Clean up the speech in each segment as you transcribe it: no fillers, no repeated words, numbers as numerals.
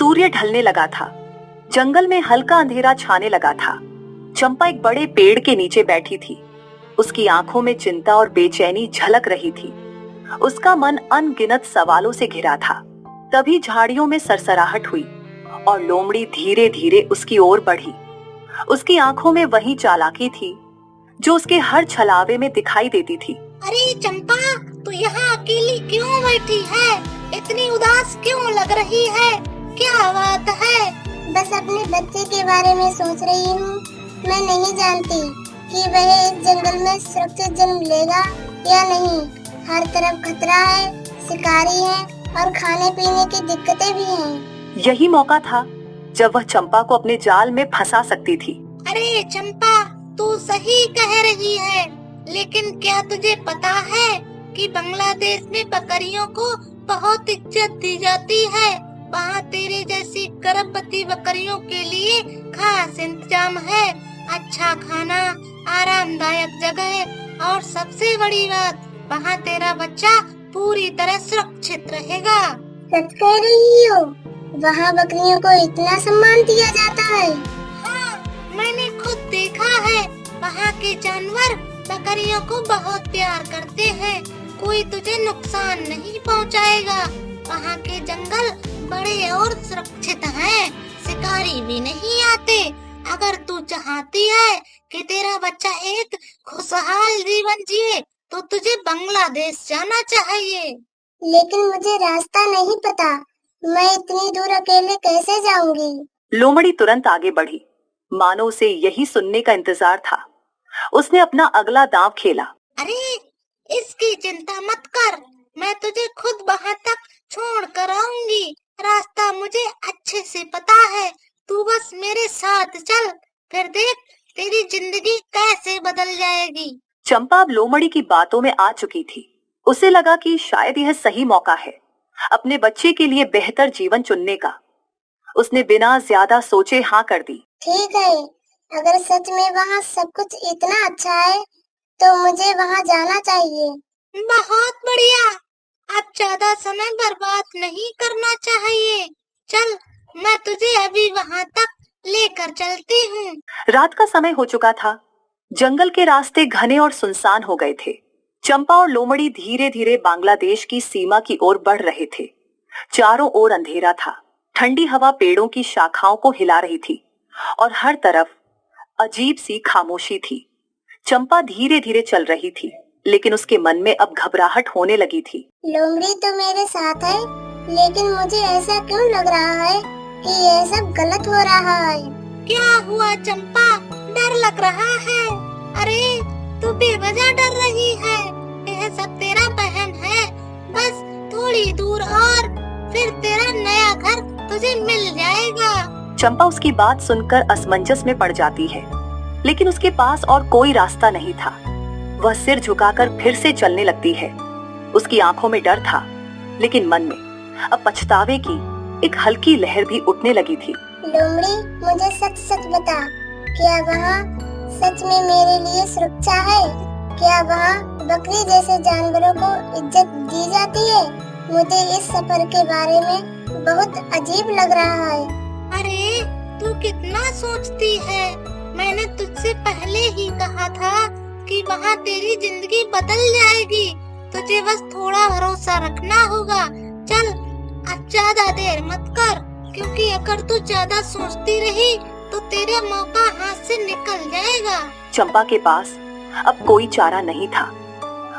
सूर्य ढलने लगा था। जंगल में हल्का अंधेरा छाने लगा था। चंपा एक बड़े पेड़ के नीचे बैठी थी। उसकी आंखों में चिंता और बेचैनी झलक रही थी। उसका मन अनगिनत सवालों से घिरा था। तभी झाड़ियों में सरसराहट हुई और लोमड़ी धीरे धीरे उसकी ओर बढ़ी। उसकी आंखों में वही चालाकी थी जो उसके हर छलावे में दिखाई देती थी। अरे चंपा, तू यहाँ अकेली क्यों बैठी है? इतनी उदास क्यों लग रही है? क्या बात है? बस अपने बच्चे के बारे में सोच रही हूँ। मैं नहीं जानती कि वह इस जंगल में सुरक्षित जन्म लेगा या नहीं। हर तरफ खतरा है, शिकारी है और खाने पीने की दिक्कतें भी हैं। यही मौका था जब वह चंपा को अपने जाल में फंसा सकती थी। अरे चंपा, तू सही कह रही है, लेकिन क्या तुझे पता है कि बांग्लादेश में बकरियों को बहुत इज्जत दी जाती है। वहाँ तेरे जैसी गर्भवती बकरियों के लिए खास इंतजाम है, अच्छा खाना, आरामदायक जगह और सबसे बड़ी बात, वहाँ तेरा बच्चा पूरी तरह सुरक्षित रहेगा। सच कह रही हो? वहाँ बकरियों को इतना सम्मान दिया जाता है? हाँ, मैंने खुद देखा है। वहाँ के जानवर बकरियों को बहुत प्यार करते हैं। कोई तुझे नुकसान नहीं पहुँचाएगा। वहाँ के जंगल बड़े और सुरक्षित हैं, शिकारी भी नहीं आते। अगर तू चाहती है कि तेरा बच्चा एक खुशहाल जीवन जिए, तो तुझे बांग्लादेश जाना चाहिए। लेकिन मुझे रास्ता नहीं पता। मैं इतनी दूर अकेले कैसे जाऊंगी? लोमड़ी तुरंत आगे बढ़ी, मानो उसे यही सुनने का इंतजार था। उसने अपना अगला दांव खेला। अरे इसकी चिंता मत कर, मैं तुझे खुद वहाँ तक छोड़ कर आऊंगी। रास्ता मुझे अच्छे से पता है, तू बस मेरे साथ चल, फिर देख तेरी जिंदगी कैसे बदल जाएगी। चंपा अब लोमड़ी की बातों में आ चुकी थी। उसे लगा कि शायद यह सही मौका है अपने बच्चे के लिए बेहतर जीवन चुनने का। उसने बिना ज्यादा सोचे हाँ कर दी। ठीक है, अगर सच में वहाँ सब कुछ इतना अच्छा है तो मुझे वहाँ जाना चाहिए। बहुत बढ़िया, अब ज्यादा समय बर्बाद नहीं करना चाहिए। चल, मैं तुझे अभी वहाँ तक लेकर चलती हूँ। रात का समय हो चुका था। जंगल के रास्ते घने और सुनसान हो गए थे। चंपा और लोमड़ी धीरे धीरे बांग्लादेश की सीमा की ओर बढ़ रहे थे। चारों ओर अंधेरा था। ठंडी हवा पेड़ों की शाखाओं को हिला रही थी और हर तरफ अजीब सी खामोशी थी। चंपा धीरे धीरे चल रही थी, लेकिन उसके मन में अब घबराहट होने लगी थी। लोमड़ी तो मेरे साथ है, लेकिन मुझे ऐसा क्यों लग रहा है कि यह सब गलत हो रहा है? क्या हुआ चंपा, डर लग रहा है? अरे तू बेवजह डर रही है, यह सब तेरा बहन है। बस थोड़ी दूर और फिर तेरा नया घर तुझे मिल जाएगा। चंपा उसकी बात सुनकर असमंजस में पड़ जाती है, लेकिन उसके पास और कोई रास्ता नहीं था। वह सिर झुकाकर फिर से चलने लगती है। उसकी आंखों में डर था, लेकिन मन में अब पछतावे की एक हल्की लहर भी उठने लगी थी। लोमड़ी, मुझे सच सच बता, क्या वहाँ सच में मेरे लिए सुरक्षा है? क्या वहाँ बकरी जैसे जानवरों को इज्जत दी जाती है? मुझे इस सफर के बारे में बहुत अजीब लग रहा है। अरे तू कितना सोचती है, मैंने तुझसे पहले ही कहा था कि वहाँ तेरी जिंदगी बदल जाएगी। तुझे बस थोड़ा भरोसा रखना होगा। चल, अब ज्यादा देर मत कर, क्योंकि अगर तू ज्यादा सोचती रही तो तेरा मौका हाथ से निकल जाएगा। चंपा के पास अब कोई चारा नहीं था।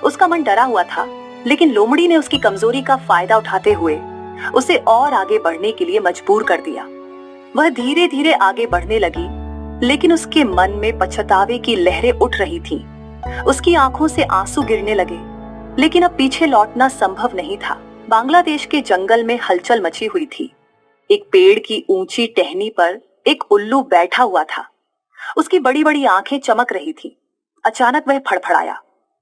उसका मन डरा हुआ था, लेकिन लोमड़ी ने उसकी कमजोरी का फायदा उठाते हुए उसे और आगे बढ़ने के लिए मजबूर कर दिया। वह धीरे धीरे आगे बढ़ने लगी, लेकिन उसके मन में पछतावे की लहरें उठ रही थीं। उसकी आंखों से आंसू गिरने लगे, लेकिन अब पीछे लौटना संभव नहीं था। बांग्लादेश के जंगल में हलचल मची हुई थी। एक पेड़ की ऊंची टहनी पर एक उल्लू बैठा हुआ था। उसकी बड़ी बड़ी आंखें चमक रही थीं। अचानक वह फड़फड़ाया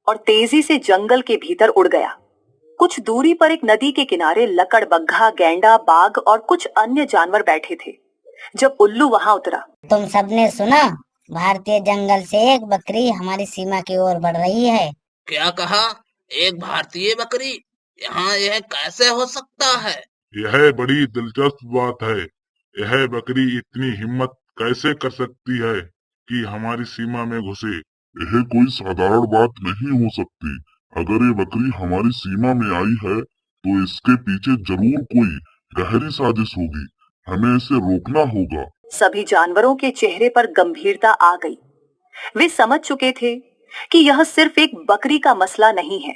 और तेजी से जंगल के भीतर उड़ गया। कुछ दूरी पर एक नदी के किनारे लकड़बग्घा, गैंडा, बाघ और कुछ अन्य जानवर बैठे थे। जब उल्लू वहां उतरा, तुम सबने सुना? भारतीय जंगल से एक बकरी हमारी सीमा की ओर बढ़ रही है। क्या कहा? एक भारतीय बकरी? यहाँ यह कैसे हो सकता है? यह बड़ी दिलचस्प बात है। यह बकरी इतनी हिम्मत कैसे कर सकती है कि हमारी सीमा में घुसे? यह कोई साधारण बात नहीं हो सकती। अगर ये बकरी हमारी सीमा में आई है तो इसके पीछे जरूर कोई गहरी साजिश होगी। हमें इसे रोकना होगा। सभी जानवरों के चेहरे पर गंभीरता आ गई। वे समझ चुके थे कि यह सिर्फ एक बकरी का मसला नहीं है,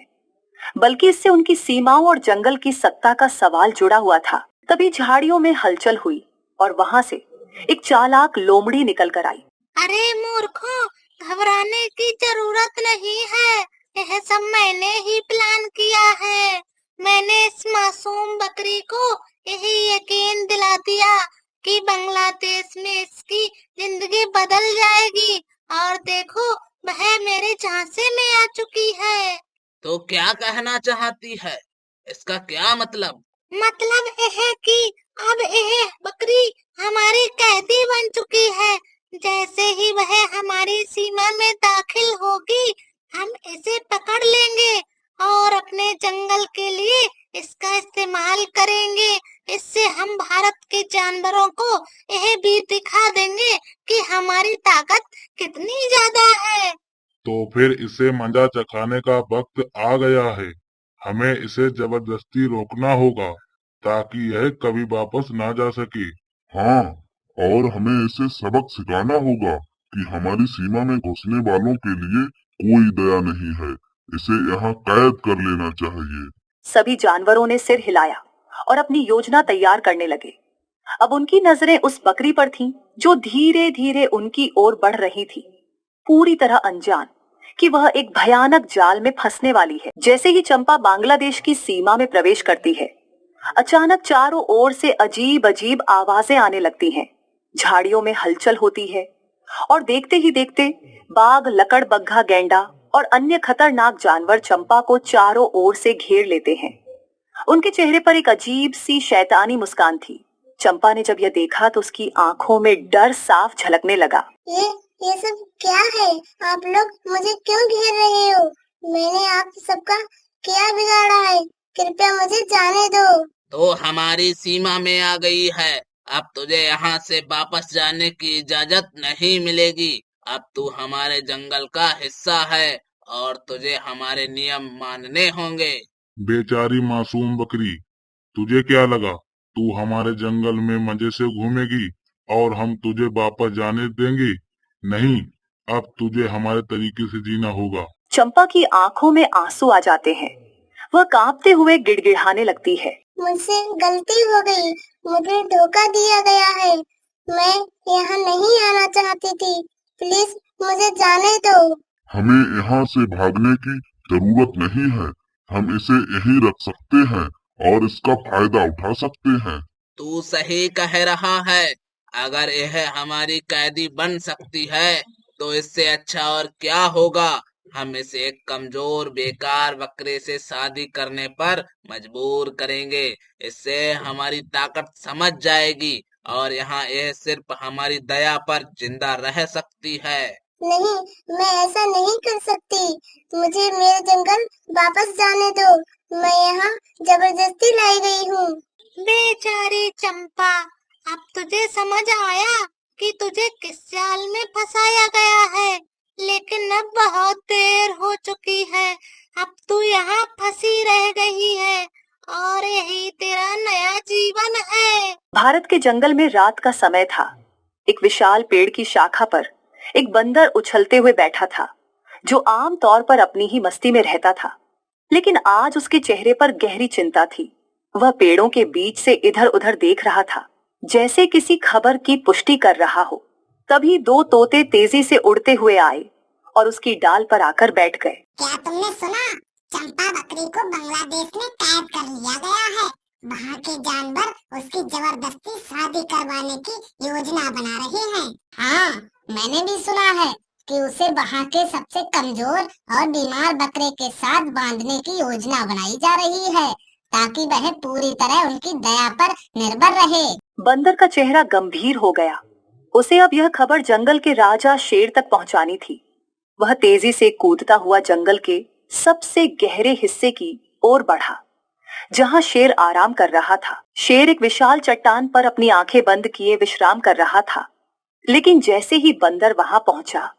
बल्कि इससे उनकी सीमाओं और जंगल की सत्ता का सवाल जुड़ा हुआ था। तभी झाड़ियों में हलचल हुई और वहां से एक चालाक लोमड़ी निकल कर आई। अरे मूर्खों, घबराने की जरूरत नहीं है। यह सब मैंने ही प्लान किया है। मैंने इस मासूम बकरी को यही यकीन दिला दिया कि बांग्लादेश में इसकी जिंदगी बदल जाएगी, और देखो वह मेरे झांसे में आ चुकी है। तो क्या कहना चाहती है? इसका क्या मतलब? मतलब यह है कि अब यह बकरी हमारी कैदी बन चुकी है। जैसे ही वह हमारी सीमा में दाखिल होगी, हम इसे पकड़ लेंगे और अपने जंगल के लिए इसका इस्तेमाल करेंगे। इससे हम भारत के जानवरों को यह भी दिखा देंगे कि हमारी ताकत कितनी ज्यादा है। तो फिर इसे मजा चखाने का वक्त आ गया है। हमें इसे जबरदस्ती रोकना होगा ताकि यह कभी वापस ना जा सके। हाँ, और हमें इसे सबक सिखाना होगा कि हमारी सीमा में घुसने वालों के लिए कोई दया नहीं है। इसे यहाँ कैद कर लेना चाहिए। सभी जानवरों ने सिर हिलाया और अपनी योजना तैयार करने लगे। अब उनकी नजरें उस बकरी पर थीं, जो धीरे धीरे उनकी ओर बढ़ रही थी, पूरी तरह अनजान कि वह एक भयानक जाल में फंसने वाली है। जैसे ही चंपा बांग्लादेश की सीमा में प्रवेश करती है, अचानक चारों ओर से अजीब अजीब आवाजें आने लगती हैं। झाड़ियों में हलचल होती है और देखते ही देखते बाघ, लकड़बग्घा, गैंडा और अन्य खतरनाक जानवर चंपा को चारों ओर से घेर लेते हैं। उनके चेहरे पर एक अजीब सी शैतानी मुस्कान थी। चंपा ने जब यह देखा तो उसकी आंखों में डर साफ झलकने लगा। ये सब क्या है? आप लोग मुझे क्यों घेर रहे हो? मैंने आप सबका क्या बिगाड़ा है? कृपया मुझे जाने दो। तो हमारी सीमा में आ गई है। अब तुझे यहाँ से वापस जाने की इजाजत नहीं मिलेगी। अब तू हमारे जंगल का हिस्सा है और तुझे हमारे नियम मानने होंगे। बेचारी मासूम बकरी, तुझे क्या लगा तू हमारे जंगल में मजे से घूमेगी और हम तुझे वापस जाने देंगे? नहीं, अब तुझे हमारे तरीके से जीना होगा। चंपा की आंखों में आंसू आ जाते हैं। वह कांपते हुए गिड़गिड़ाने लगती है। मुझसे गलती हो गई। मुझे धोखा दिया गया है। मैं यहाँ नहीं आना चाहती थी। प्लीज मुझे जाने दो। हमें यहाँ से भागने की जरूरत नहीं है। हम इसे यहीं रख सकते हैं और इसका फायदा उठा सकते हैं। तू सही कह रहा है। अगर यह हमारी कैदी बन सकती है तो इससे अच्छा और क्या होगा। हम इसे एक कमजोर बेकार बकरे से शादी करने पर मजबूर करेंगे। इससे हमारी ताकत समझ जाएगी और यहाँ यह सिर्फ हमारी दया पर जिंदा रह सकती है। नहीं, मैं ऐसा नहीं कर सकती। मुझे मेरे जंगल वापस जाने दो। मैं यहाँ जबरदस्ती लाई गई हूँ। बेचारी चंपा, अब तुझे समझ आया कि तुझे किस जाल में फंसाया गया है। लेकिन अब बहुत देर हो चुकी है। अब तू यहाँ फंसी रह गई है और यही तेरा नया जीवन है। भारत के जंगल में रात का समय था। एक विशाल पेड़ की शाखा पर एक बंदर उछलते हुए बैठा था, जो आम तौर पर अपनी ही मस्ती में रहता था। लेकिन आज उसके चेहरे पर गहरी चिंता थी। वह पेड़ों के बीच से इधर उधर देख रहा था, जैसे किसी खबर की पुष्टि कर रहा हो। तभी दो तोते तेजी से उड़ते हुए आए और उसकी डाल पर आकर बैठ गए। क्या तुमने सुना? चंपा बकरी को बांग्लादेश में कैद कर लिया गया है। वहाँ के जानवर उसकी जबरदस्ती शादी करवाने की योजना बना रहे हैं। हाँ, मैंने भी सुना है कि उसे वहाँ के सबसे कमजोर और बीमार बकरे के साथ बांधने की योजना बनाई जा रही है, ताकि वह पूरी तरह उनकी दया पर निर्भर रहे। बंदर का चेहरा गंभीर हो गया। उसे अब यह खबर जंगल के राजा शेर तक पहुंचानी थी। वह तेजी से कूदता हुआ जंगल के सबसे गहरे हिस्से की ओर बढ़ा, जहां शेर आराम कर रहा था। शेर एक विशाल चट्टान पर अपनी आंखें बंद किए विश्राम कर रहा था, लेकिन जैसे ही बंदर वहां पहुंचा,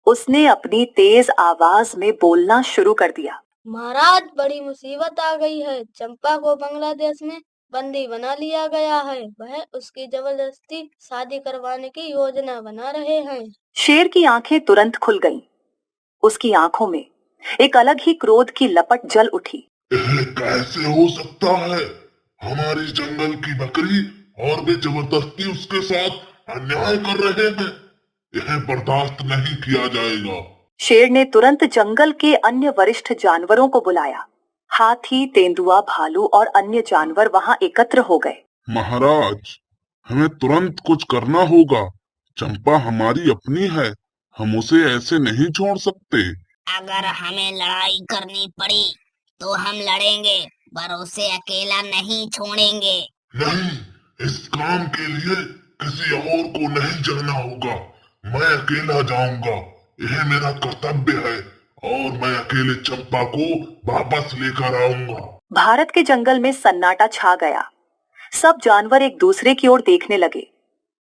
उसने अपनी तेज आवाज में बोलना शुरू कर दिया। महाराज, बड़ी मुसीबत आ गई है। चंपा को बांग्लादेश में बंदी बना लिया गया है। वह उसकी जबरदस्ती शादी करवाने की योजना बना रहे हैं। शेर की आंखें तुरंत खुल गईं। उसकी आंखों में एक अलग ही क्रोध की लपट जल उठी। यह कैसे हो सकता है? हमारी जंगल की बकरी और वे जबरदस्ती उसके साथ अन्याय कर रहे हैं। यह बर्दाश्त नहीं किया जाएगा। शेर ने तुरंत जंगल के अन्य वरिष्ठ जानवरों को बुलाया। हाथी, तेंदुआ, भालू और अन्य जानवर वहां एकत्र हो गए। महाराज, हमें तुरंत कुछ करना होगा। चंपा हमारी अपनी है, हम उसे ऐसे नहीं छोड़ सकते। अगर हमें लड़ाई करनी पड़ी तो हम लड़ेंगे, पर उसे अकेला नहीं छोड़ेंगे। नहीं, इस काम के लिए किसी और को नहीं जाना होगा। मैं अकेला जाऊंगा। यह मेरा कर्तव्य है और मैं अकेले चंपा को वापस लेकर आऊंगा। भारत के जंगल में सन्नाटा छा गया। सब जानवर एक दूसरे की ओर देखने लगे,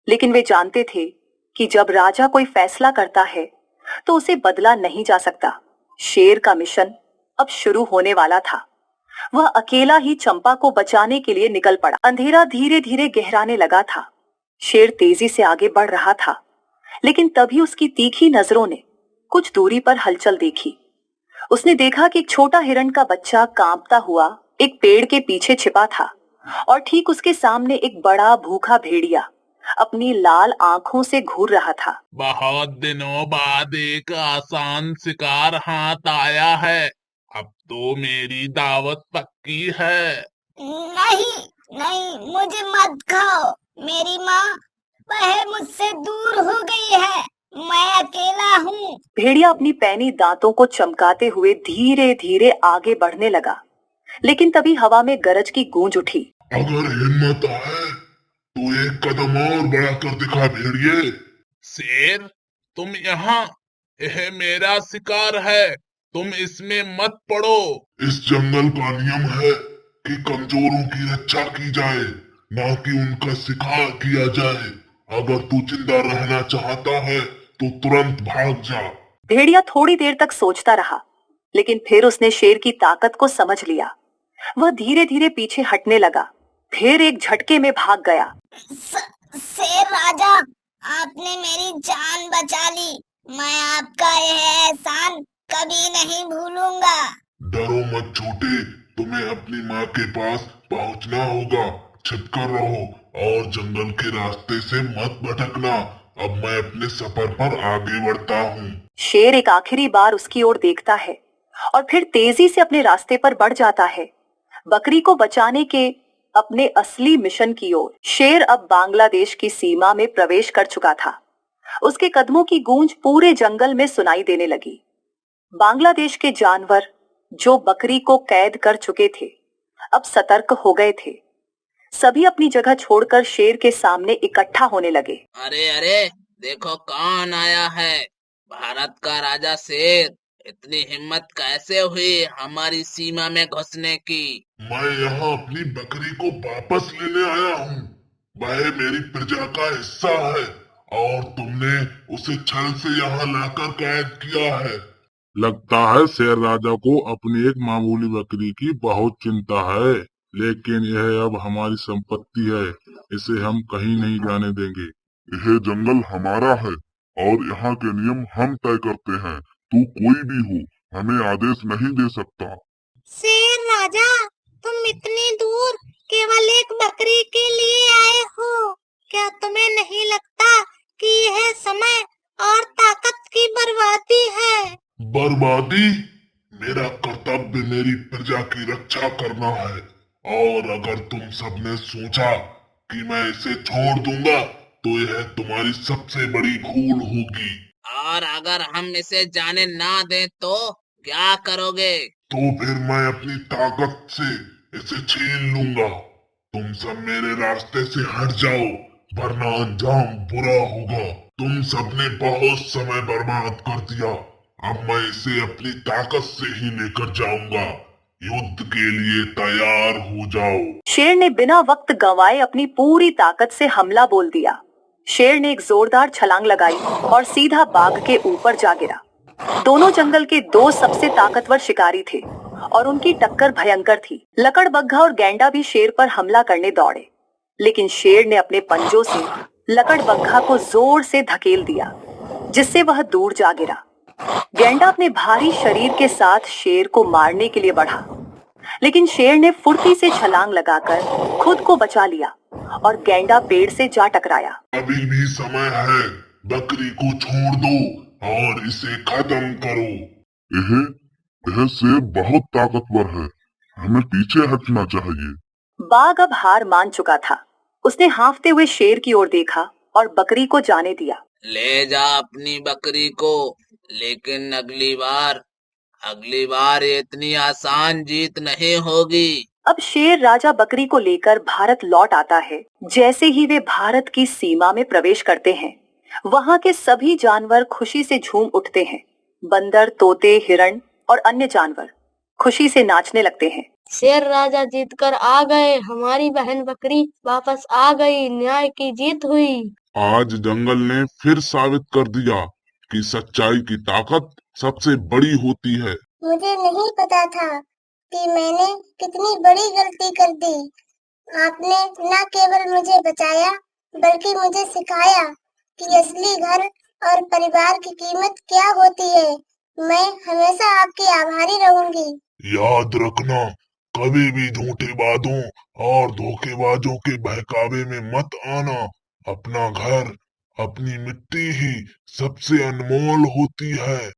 लेकिन वे जानते थे कि जब राजा कोई फैसला करता है तो उसे बदला नहीं जा सकता। शेर का मिशन अब शुरू होने वाला था। वह अकेला ही चंपा को बचाने के लिए निकल पड़ा। अंधेरा धीरे धीरे गहराने लगा था। शेर तेजी से आगे बढ़ रहा था, लेकिन तभी उसकी तीखी नजरों ने कुछ दूरी पर हलचल देखी। उसने देखा कि एक छोटा हिरण का बच्चा कांपता हुआ एक पेड़ के पीछे छिपा था और ठीक उसके सामने एक बड़ा भूखा भेड़िया अपनी लाल आंखों से घूर रहा था। बहुत दिनों बाद एक आसान शिकार हाथ आया है। अब तो मेरी दावत पक्की है। नहीं नहीं, मुझे मत खाओ। मेरी माँ वह मुझसे दूर हो गई है। मैं अकेला हूँ। भेड़िया अपनी पैनी दांतों को चमकाते हुए धीरे धीरे आगे बढ़ने लगा, लेकिन तभी हवा में गरज की गूंज उठी। अगर हिम्मत है तो एक कदम और बढ़ा कर दिखा भेड़िए। शेर, तुम यहाँ, यह मेरा शिकार है, तुम इसमें मत पड़ो। इस जंगल का नियम है कि कमजोरों की रक्षा की जाए, ना कि उनका शिकार किया जाए। अगर तू जिंदा रहना चाहता है तो तुरंत भाग जा। भेड़िया थोड़ी देर तक सोचता रहा, लेकिन फिर उसने शेर की ताकत को समझ लिया। वह धीरे धीरे पीछे हटने लगा, फिर एक झटके में भाग गया। शेर राजा, आपने मेरी जान बचा ली। मैं आपका यह एहसान कभी नहीं भूलूंगा। डरो मत छोटे, तुम्हें अपनी माँ के पास पहुँचना होगा। छिपकर रहो और जंगल के रास्ते से मत भटकना। अब मैं अपने सफर पर आगे बढ़ता हूँ। शेर एक आखिरी बार उसकी ओर देखता है और फिर तेजी से अपने रास्ते पर बढ़ जाता है, बकरी को बचाने के अपने असली मिशन की ओर। शेर अब बांग्लादेश की सीमा में प्रवेश कर चुका था। उसके कदमों की गूंज पूरे जंगल में सुनाई देने लगी। बांग्लादेश के जानवर जो बकरी को कैद कर चुके थे, अब सतर्क हो गए थे। सभी अपनी जगह छोड़कर शेर के सामने इकट्ठा होने लगे। अरे अरे, देखो कौन आया है। भारत का राजा शेर। इतनी हिम्मत कैसे हुई हमारी सीमा में घुसने की? मैं यहाँ अपनी बकरी को वापस लेने आया हूँ। वह मेरी प्रजा का हिस्सा है और तुमने उसे छल से यहाँ लाकर कैद किया है। लगता है शेर राजा को अपनी एक मामूली बकरी की बहुत चिंता है, लेकिन यह अब हमारी संपत्ति है। इसे हम कहीं नहीं जाने देंगे। यह जंगल हमारा है और यहाँ के नियम हम तय करते हैं। तू कोई भी हो, हमें आदेश नहीं दे सकता। शेर राजा, तुम इतनी दूर केवल एक बकरी के लिए आए हो। क्या तुम्हें नहीं लगता कि यह समय और ताकत की बर्बादी है? बर्बादी? मेरा कर्तव्य मेरी प्रजा की रक्षा करना है, और अगर तुम सबने सोचा कि मैं इसे छोड़ दूंगा तो यह तुम्हारी सबसे बड़ी भूल होगी। और अगर हम इसे जाने ना दें तो क्या करोगे? तो फिर मैं अपनी ताकत से इसे छीन लूंगा। तुम सब मेरे रास्ते से हट जाओ, वरना अंजाम बुरा होगा। तुम सबने बहुत समय बर्बाद कर दिया। अब मैं इसे अपनी ताकत से ही लेकर जाऊंगा। युद्ध के लिए तैयार हो जाओ। शेर ने बिना वक्त गंवाए अपनी पूरी ताकत से हमला बोल दिया। शेर ने एक जोरदार छलांग लगाई और सीधा बाघ के ऊपर जा गिरा। दोनों जंगल के दो सबसे ताकतवर शिकारी थे और उनकी टक्कर भयंकर थी। लकड़बग्घा और गैंडा भी शेर पर हमला करने दौड़े, लेकिन शेर ने अपने पंजों से लकड़बग्घा को जोर से धकेल दिया, जिससे वह दूर जा गिरा। गैंडा अपने भारी शरीर के साथ शेर को मारने के लिए बढ़ा, लेकिन शेर ने फुर्ती से छलांग लगाकर खुद को बचा लिया और गैंडा पेड़ से जा टकराया। अभी भी समय है, बकरी को छोड़ दो और इसे खत्म करो। यह शेर बहुत ताकतवर है, हमें पीछे हटना चाहिए। बाघ अब हार मान चुका था। उसने हाँफते हुए शेर की ओर देखा और बकरी को जाने दिया। ले जा अपनी बकरी को, लेकिन अगली बार ये इतनी आसान जीत नहीं होगी। अब शेर राजा बकरी को लेकर भारत लौट आता है। जैसे ही वे भारत की सीमा में प्रवेश करते हैं, वहाँ के सभी जानवर खुशी से झूम उठते हैं। बंदर, तोते, हिरण और अन्य जानवर खुशी से नाचने लगते हैं। शेर राजा जीतकर आ गए, हमारी बहन बकरी वापस आ गई, न्याय की जीत हुई। आज जंगल ने फिर साबित कर दिया कि सच्चाई की ताकत सबसे बड़ी होती है। मुझे नहीं पता था कि मैंने कितनी बड़ी गलती कर दी। आपने न केवल मुझे बचाया, बल्कि मुझे सिखाया कि असली घर और परिवार की कीमत क्या होती है। मैं हमेशा आपकी आभारी रहूंगी। याद रखना, कभी भी झूठे वादों और धोखेबाजों के बहकावे में मत आना। अपना घर, अपनी मिट्टी ही सबसे अनमोल होती है।